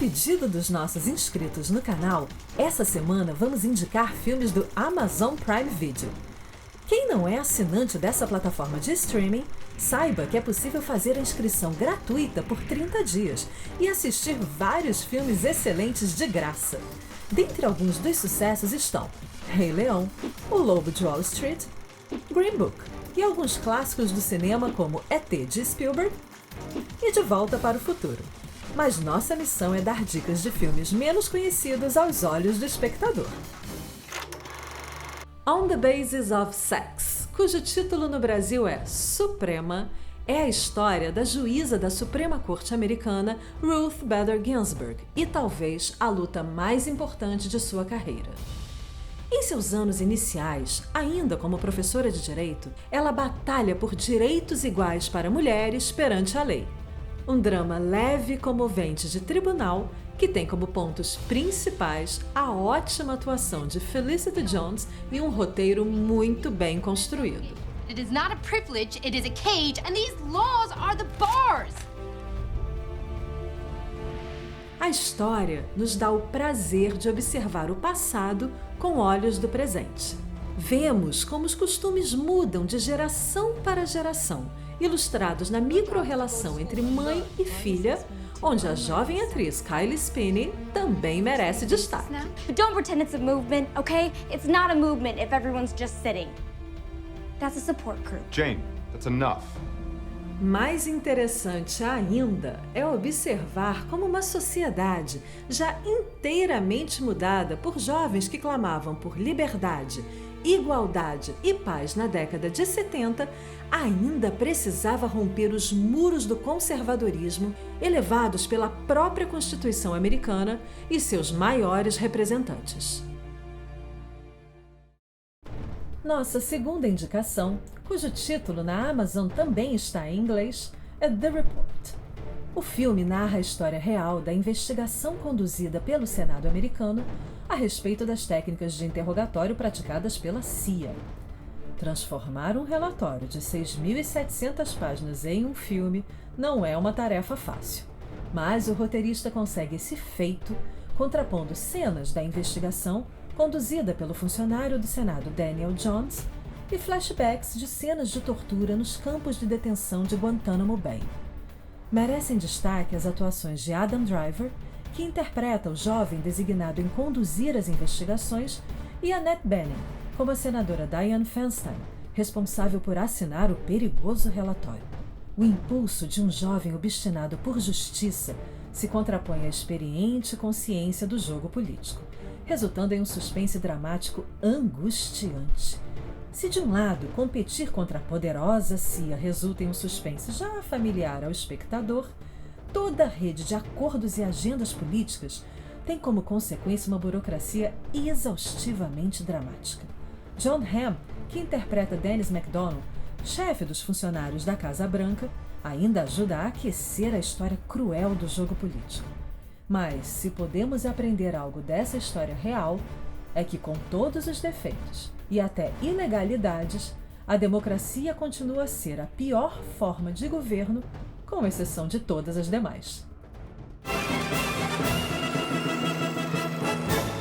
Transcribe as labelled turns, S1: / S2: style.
S1: pedido dos nossos inscritos no canal, essa semana vamos indicar filmes do Amazon Prime Video. Quem não é assinante dessa plataforma de streaming, saiba que é possível fazer a inscrição gratuita por 30 dias e assistir vários filmes excelentes de graça. Dentre alguns dos sucessos estão Rei Leão, O Lobo de Wall Street, Green Book e alguns clássicos do cinema como E.T. de Spielberg e De Volta para o Futuro. Mas nossa missão é dar dicas de filmes menos conhecidos aos olhos do espectador. On the Basis of Sex, cujo título no Brasil é Suprema, é a história da juíza da Suprema Corte Americana, Ruth Bader Ginsburg, e talvez a luta mais importante de sua carreira. Em seus anos iniciais, ainda como professora de direito, ela batalha por direitos iguais para mulheres perante a lei. Um drama leve e comovente de tribunal que tem como pontos principais a ótima atuação de Felicity Jones e um roteiro muito bem construído.
S2: It is not a privilege, it is a cage, and these laws are the bars.
S1: A história nos dá o prazer de observar o passado com olhos do presente. Vemos como os costumes mudam de geração para geração, ilustrados na micro-relação entre mãe e filha, onde a jovem atriz Kylie Spinney também merece destaque.
S3: But don't pretend it's a movement, okay? It's not a movement if everyone's just sitting. That's a support group.
S4: Jane, that's enough.
S1: Mais interessante ainda é observar como uma sociedade já inteiramente mudada por jovens que clamavam por liberdade, igualdade e paz na década de 70, ainda precisava romper os muros do conservadorismo elevados pela própria Constituição americana e seus maiores representantes. Nossa segunda indicação, cujo título na Amazon também está em inglês, é The Report. O filme narra a história real da investigação conduzida pelo Senado americano a respeito das técnicas de interrogatório praticadas pela CIA. Transformar um relatório de 6.700 páginas em um filme não é uma tarefa fácil, mas o roteirista consegue esse feito contrapondo cenas da investigação conduzida pelo funcionário do Senado Daniel Jones e flashbacks de cenas de tortura nos campos de detenção de Guantánamo Bay. Merecem destaque as atuações de Adam Driver, que interpreta o jovem designado em conduzir as investigações, e Annette Bening, como a senadora Dianne Feinstein, responsável por assinar o perigoso relatório. O impulso de um jovem obstinado por justiça se contrapõe à experiente consciência do jogo político, resultando em um suspense dramático angustiante. Se de um lado, competir contra a poderosa CIA resulta em um suspense já familiar ao espectador, toda a rede de acordos e agendas políticas tem como consequência uma burocracia exaustivamente dramática. John Hamm, que interpreta Dennis McDonald, chefe dos funcionários da Casa Branca, ainda ajuda a aquecer a história cruel do jogo político. Mas, se podemos aprender algo dessa história real, é que com todos os defeitos e até ilegalidades, a democracia continua a ser a pior forma de governo, com exceção de todas as demais.